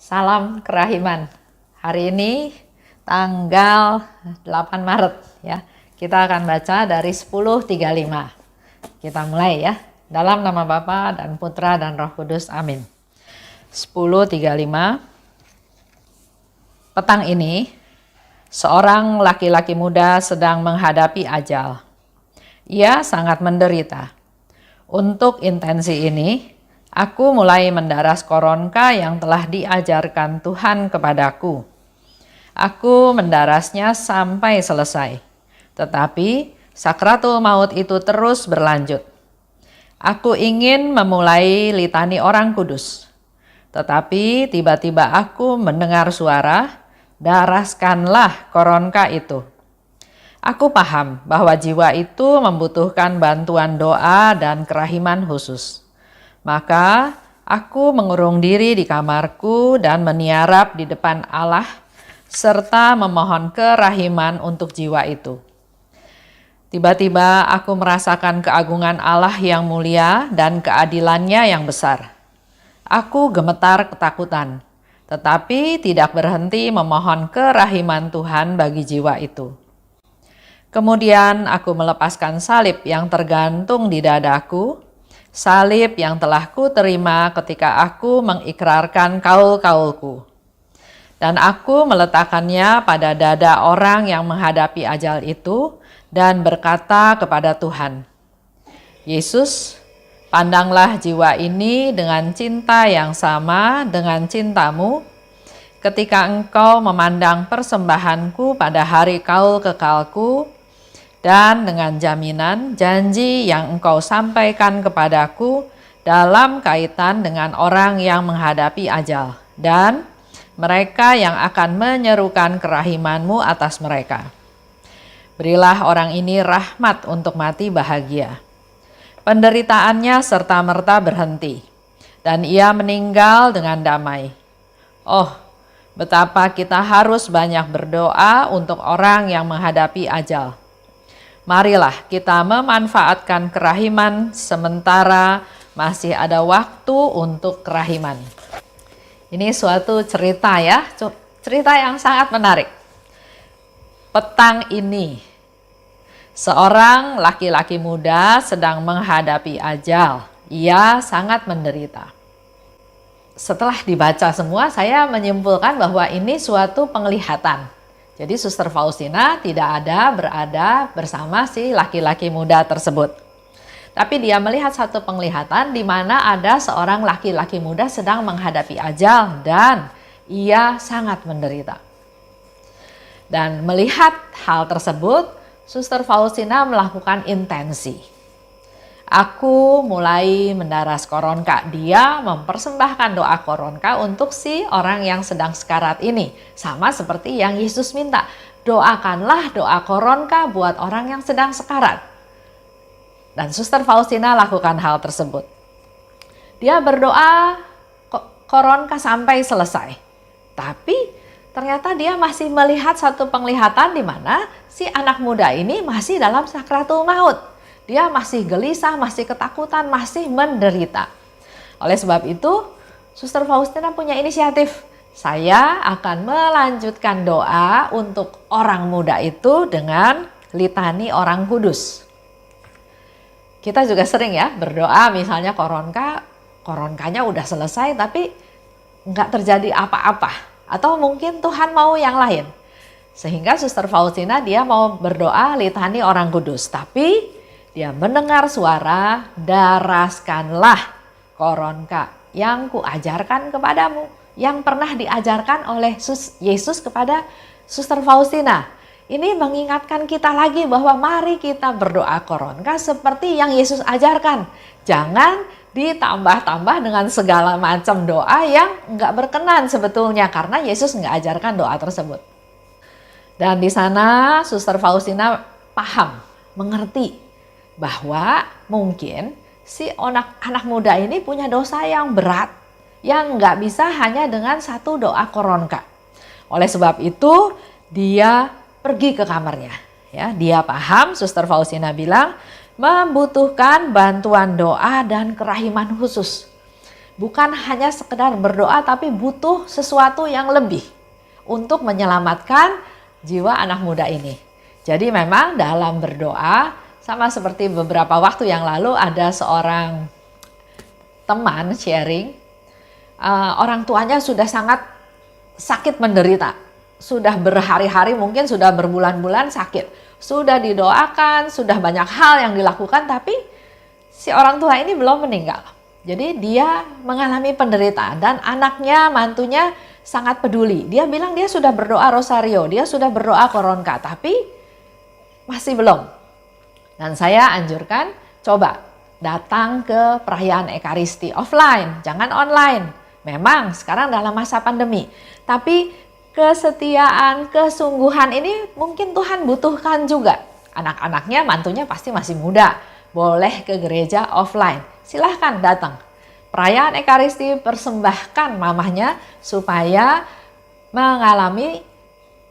Salam kerahiman. Hari ini tanggal 8 Maret ya. Kita akan baca dari 10:35. Kita mulai ya. Dalam nama Bapa dan Putra dan Roh Kudus. Amin. 10:35. Petang ini seorang laki-laki muda sedang menghadapi ajal. Ia sangat menderita. Untuk intensi ini, aku mulai mendaras koronka yang telah diajarkan Tuhan kepadaku. Aku mendarasnya sampai selesai. Tetapi sakratul maut itu terus berlanjut. Aku ingin memulai litani orang kudus. Tetapi tiba-tiba aku mendengar suara, "Daraskanlah koronka itu." Aku paham bahwa jiwa itu membutuhkan bantuan doa dan kerahiman khusus. Maka aku mengurung diri di kamarku dan meniarap di depan Allah serta memohon kerahiman untuk jiwa itu. Tiba-tiba aku merasakan keagungan Allah yang mulia dan keadilannya yang besar. Aku gemetar ketakutan, tetapi tidak berhenti memohon kerahiman Tuhan bagi jiwa itu. Kemudian aku melepaskan salib yang tergantung di dadaku, salib yang telah kuterima ketika aku mengikrarkan kaul-kaulku. Dan aku meletakkannya pada dada orang yang menghadapi ajal itu dan berkata kepada Tuhan, "Yesus, pandanglah jiwa ini dengan cinta yang sama dengan cintamu ketika Engkau memandang persembahanku pada hari kaul kekalku, dan dengan jaminan janji yang Engkau sampaikan kepadaku dalam kaitan dengan orang yang menghadapi ajal dan mereka yang akan menyerukan kerahiman-Mu atas mereka. Berilah orang ini rahmat untuk mati bahagia." Penderitaannya serta-merta berhenti dan ia meninggal dengan damai. Oh, betapa kita harus banyak berdoa untuk orang yang menghadapi ajal. Marilah kita memanfaatkan kerahiman sementara masih ada waktu untuk kerahiman. Ini suatu cerita ya, cerita yang sangat menarik. Petang ini, seorang laki-laki muda sedang menghadapi ajal. Ia sangat menderita. Setelah dibaca semua, saya menyimpulkan bahwa ini suatu penglihatan. Jadi Suster Faustina tidak berada bersama si laki-laki muda tersebut. Tapi dia melihat satu penglihatan di mana ada seorang laki-laki muda sedang menghadapi ajal dan ia sangat menderita. Dan melihat hal tersebut, Suster Faustina melakukan intensi. Aku mulai mendaras koronka. Dia mempersembahkan doa koronka untuk si orang yang sedang sekarat ini. Sama seperti yang Yesus minta. Doakanlah doa koronka buat orang yang sedang sekarat. Dan Suster Faustina lakukan hal tersebut. Dia berdoa koronka sampai selesai. Tapi ternyata dia masih melihat satu penglihatan di mana si anak muda ini masih dalam sakratul maut. Dia masih gelisah, masih ketakutan, masih menderita. Oleh sebab itu, Suster Faustina punya inisiatif. Saya akan melanjutkan doa untuk orang muda itu dengan litani orang kudus. Kita juga sering ya berdoa misalnya koronkanya udah selesai tapi nggak terjadi apa-apa. Atau mungkin Tuhan mau yang lain. Sehingga Suster Faustina dia mau berdoa litani orang kudus. Tapi dia mendengar suara, "Daraskanlah koronka yang kuajarkan kepadamu." Yang pernah diajarkan oleh Yesus kepada Suster Faustina. Ini mengingatkan kita lagi bahwa mari kita berdoa koronka seperti yang Yesus ajarkan. Jangan ditambah-tambah dengan segala macam doa yang enggak berkenan sebetulnya karena Yesus enggak ajarkan doa tersebut. Dan di sana Suster Faustina paham, mengerti bahwa mungkin si anak muda ini punya dosa yang berat yang nggak bisa hanya dengan satu doa koronka. Oleh sebab itu dia pergi ke kamarnya. Ya, dia paham, Suster Faustina bilang, membutuhkan bantuan doa dan kerahiman khusus. bukan hanya sekedar berdoa, tapi butuh sesuatu yang lebih untuk menyelamatkan jiwa anak muda ini. Jadi memang dalam berdoa, sama seperti beberapa waktu yang lalu ada seorang teman sharing, orang tuanya sudah sangat sakit menderita, sudah berhari-hari, mungkin sudah berbulan-bulan sakit, sudah didoakan, sudah banyak hal yang dilakukan, tapi si orang tua ini belum meninggal. Jadi dia mengalami penderitaan dan anaknya, mantunya sangat peduli. Dia bilang dia sudah berdoa rosario, dia sudah berdoa koronka, tapi masih belum. Dan saya anjurkan coba datang ke perayaan Ekaristi offline, jangan online. Memang sekarang dalam masa pandemi, tapi kesetiaan, kesungguhan ini mungkin Tuhan butuhkan juga. Anak-anaknya, mantunya pasti masih muda, boleh ke gereja offline. Silahkan datang. Perayaan Ekaristi persembahkan mamahnya supaya mengalami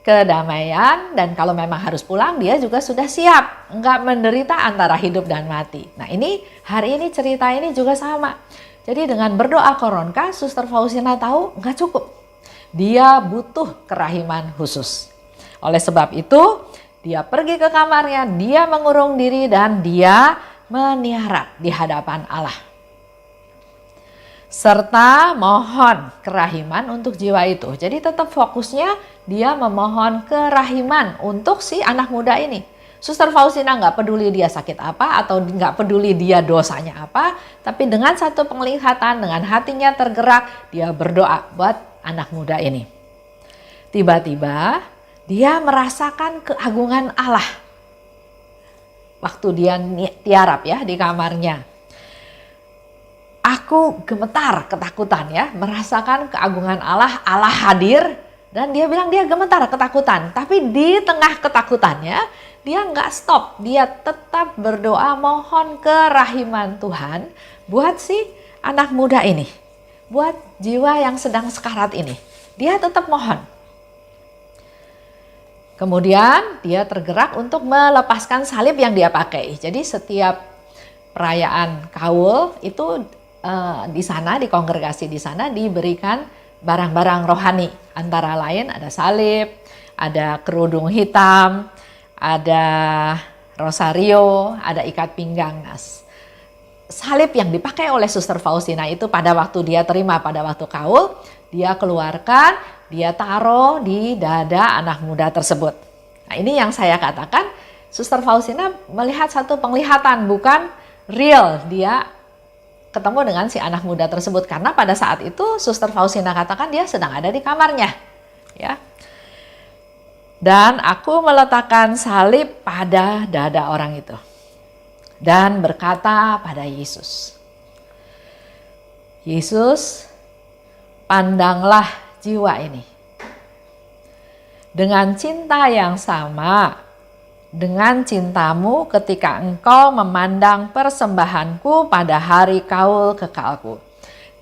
kedamaian, dan kalau memang harus pulang dia juga sudah siap, enggak menderita antara hidup dan mati. Nah ini hari ini cerita ini juga sama. Jadi dengan berdoa koronka, Suster Faustina tahu enggak cukup. Dia butuh kerahiman khusus. Oleh sebab itu dia pergi ke kamarnya, dia mengurung diri dan dia meniarap di hadapan Allah. Serta mohon kerahiman untuk jiwa itu. Jadi tetap fokusnya dia memohon kerahiman untuk si anak muda ini. Suster Faustina nggak peduli dia sakit apa atau nggak peduli dia dosanya apa, tapi dengan satu penglihatan, dengan hatinya tergerak, dia berdoa buat anak muda ini. Tiba-tiba dia merasakan keagungan Allah. Waktu dia tiarap ya di kamarnya. Aku gemetar ketakutan ya, merasakan keagungan Allah, Allah hadir, dan dia bilang dia gemetar ketakutan. Tapi di tengah ketakutannya dia nggak stop, dia tetap berdoa mohon kerahiman Tuhan buat si anak muda ini, buat jiwa yang sedang sekarat ini. Dia tetap mohon. Kemudian dia tergerak untuk melepaskan salib yang dia pakai. Jadi setiap perayaan Kaul itu di sana, di kongregasi di sana diberikan barang-barang rohani. Antara lain ada salib, ada kerudung hitam, ada rosario, ada ikat pinggang. Nah, salib yang dipakai oleh Suster Faustina itu pada waktu dia terima pada waktu Kaul, dia keluarkan, dia taruh di dada anak muda tersebut. Nah ini yang saya katakan, Suster Faustina melihat satu penglihatan, bukan real dia ketemu dengan si anak muda tersebut. Karena pada saat itu Suster Faustina katakan dia sedang ada di kamarnya. Ya. Dan aku meletakkan salib pada dada orang itu. Dan berkata pada Yesus, Yesus, pandanglah jiwa ini. Dengan cinta yang sama, dengan cintamu ketika engkau memandang persembahanku pada hari Kaul kekalku.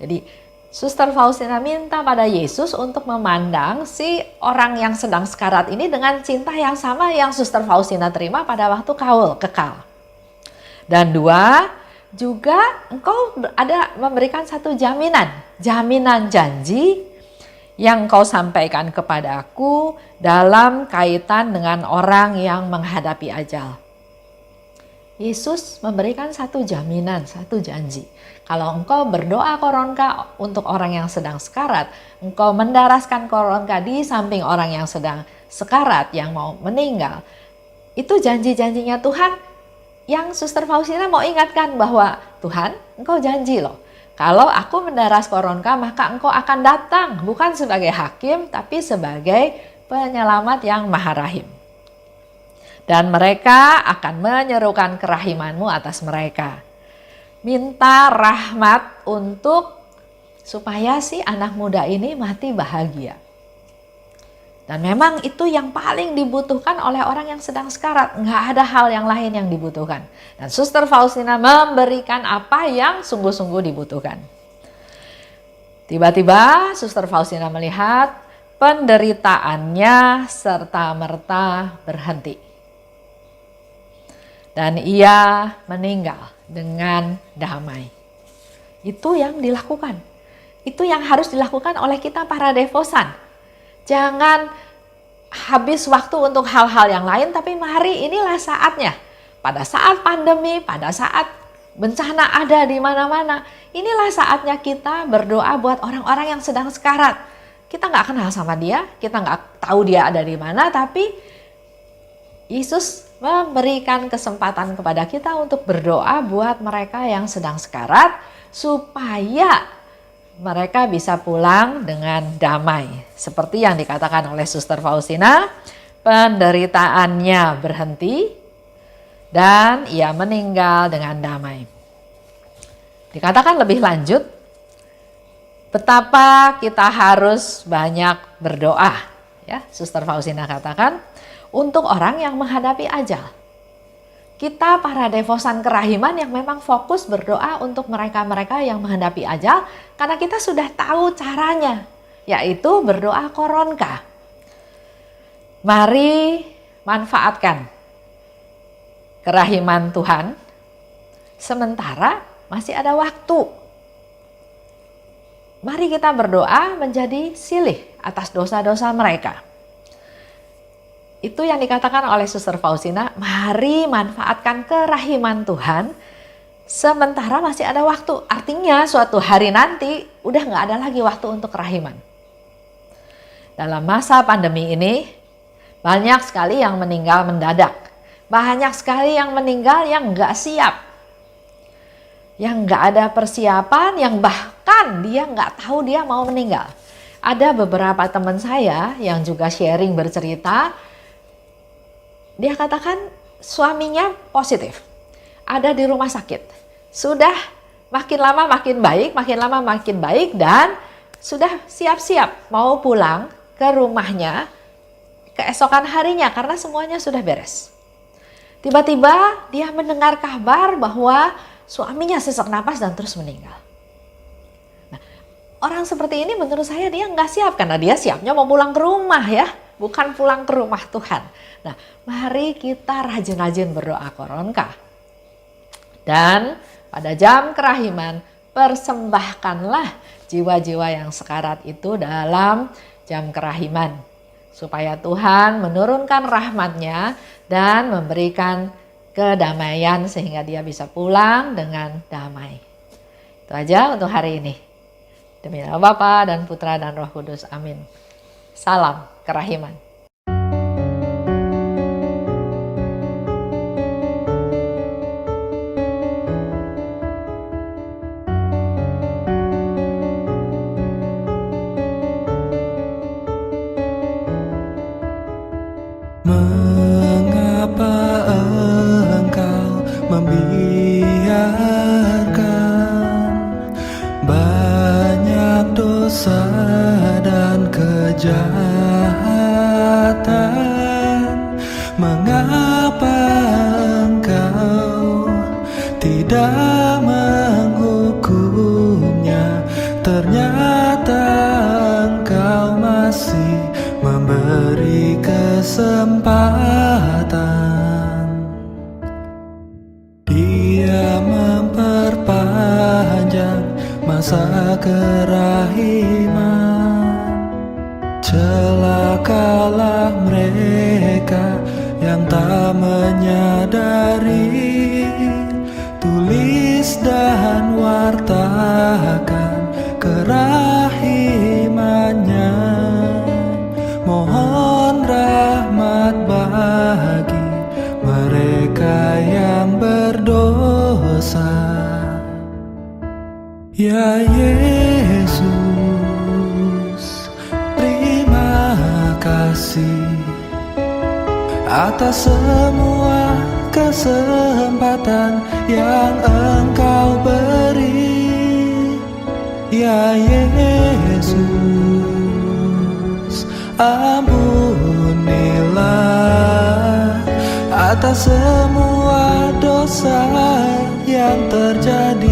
Jadi Suster Faustina minta pada Yesus untuk memandang si orang yang sedang sekarat ini dengan cinta yang sama yang Suster Faustina terima pada waktu Kaul kekal. Dan dua, juga engkau ada memberikan satu jaminan janji yang engkau sampaikan kepada aku dalam kaitan dengan orang yang menghadapi ajal. Yesus memberikan satu jaminan, satu janji. Kalau engkau berdoa koronka untuk orang yang sedang sekarat, engkau mendaraskan koronka di samping orang yang sedang sekarat, yang mau meninggal, itu janji-janjinya Tuhan yang Suster Faustina mau ingatkan bahwa Tuhan, engkau janji loh. Kalau aku mendaras koronka, maka engkau akan datang bukan sebagai hakim, tapi sebagai penyelamat yang maha rahim. Dan mereka akan menyerukan kerahimanmu atas mereka. Minta rahmat untuk supaya si anak muda ini mati bahagia. Dan memang itu yang paling dibutuhkan oleh orang yang sedang sekarat. Nggak ada hal yang lain yang dibutuhkan. Dan Suster Faustina memberikan apa yang sungguh-sungguh dibutuhkan. Tiba-tiba Suster Faustina melihat penderitaannya serta-merta berhenti. Dan ia meninggal dengan damai. Itu yang dilakukan. Itu yang harus dilakukan oleh kita para devosan. Jangan habis waktu untuk hal-hal yang lain, tapi mari inilah saatnya. Pada saat pandemi, pada saat bencana ada di mana-mana, inilah saatnya kita berdoa buat orang-orang yang sedang sekarat. Kita nggak kenal sama dia, kita nggak tahu dia ada di mana, tapi Yesus memberikan kesempatan kepada kita untuk berdoa buat mereka yang sedang sekarat, supaya mereka bisa pulang dengan damai. Seperti yang dikatakan oleh Suster Faustina, penderitaannya berhenti dan ia meninggal dengan damai. Dikatakan lebih lanjut, betapa kita harus banyak berdoa. Ya, Suster Faustina katakan, untuk orang yang menghadapi ajal. Kita para devosan kerahiman yang memang fokus berdoa untuk mereka-mereka yang menghadapi ajal, karena kita sudah tahu caranya, yaitu berdoa koronka. Mari manfaatkan kerahiman Tuhan, sementara masih ada waktu. Mari kita berdoa menjadi silih atas dosa-dosa mereka. Itu yang dikatakan oleh Suster Faustina, mari manfaatkan kerahiman Tuhan sementara masih ada waktu. Artinya suatu hari nanti udah gak ada lagi waktu untuk kerahiman. Dalam masa pandemi ini banyak sekali yang meninggal mendadak. Banyak sekali yang meninggal yang gak siap. Yang gak ada persiapan, yang bahkan dia gak tahu dia mau meninggal. Ada beberapa teman saya yang juga sharing bercerita, dia katakan suaminya positif, ada di rumah sakit. Sudah makin lama makin baik, makin lama makin baik, dan sudah siap-siap mau pulang ke rumahnya keesokan harinya karena semuanya sudah beres. Tiba-tiba dia mendengar kabar bahwa suaminya sesak napas dan terus meninggal. Nah, orang seperti ini menurut saya dia nggak siap, karena dia siapnya mau pulang ke rumah ya, bukan pulang ke rumah Tuhan. Nah, mari kita rajin-rajin berdoa koronka. Dan pada jam kerahiman, persembahkanlah jiwa-jiwa yang sekarat itu dalam jam kerahiman. Supaya Tuhan menurunkan rahmat-Nya dan memberikan kedamaian sehingga dia bisa pulang dengan damai. Itu aja untuk hari ini. Demi nama Bapa dan Putra dan Roh Kudus. Amin. Salam kerahiman. Mengapa engkau membiarkan banyak dosa dan kejahatan? Mengapa engkau tidak menghukumnya? Ternyata engkau masih memberi kesempatan. Dia memperpanjang masa kerahiman. Celakalah mereka yang tak menyadari. Tulis dan wartakan kerahimannya. Mohon rahmat bagi mereka yang berdosa. Ya Yesus, terima kasih atas semua kesempatan yang Engkau beri. Ya Yesus, ampunilah atas semua dosa yang terjadi.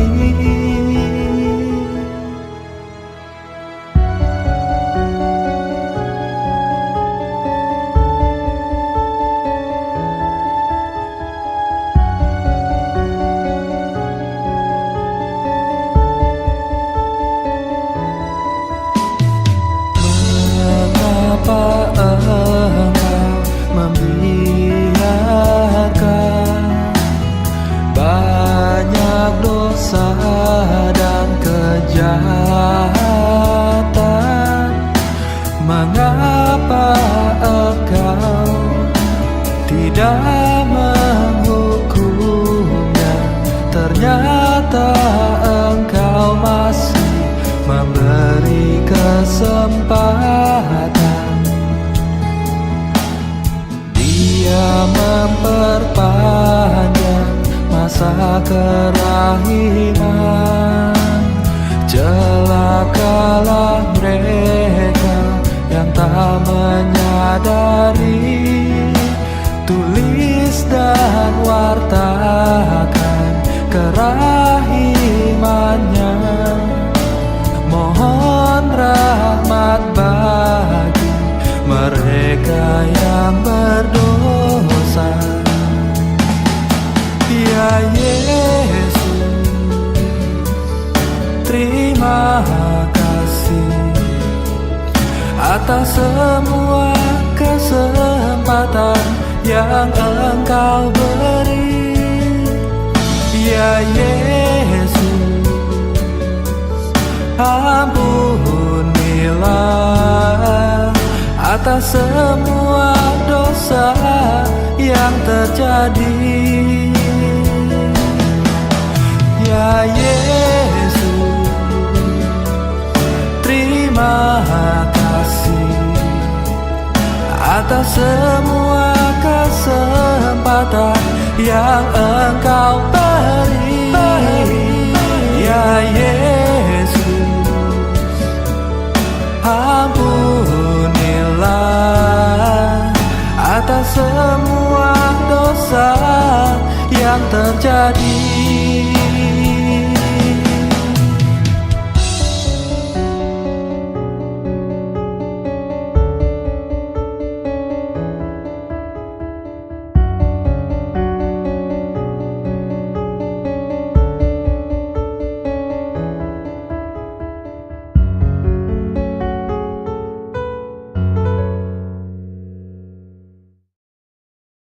atas semua kesempatan yang Engkau beri. Ya Yesus, ampunilah atas semua dosa yang terjadi. Ya Yesus, terima kasih atas semua kesempatan yang Engkau beri. Ya Yesus, ampunilah atas semua dosa yang terjadi.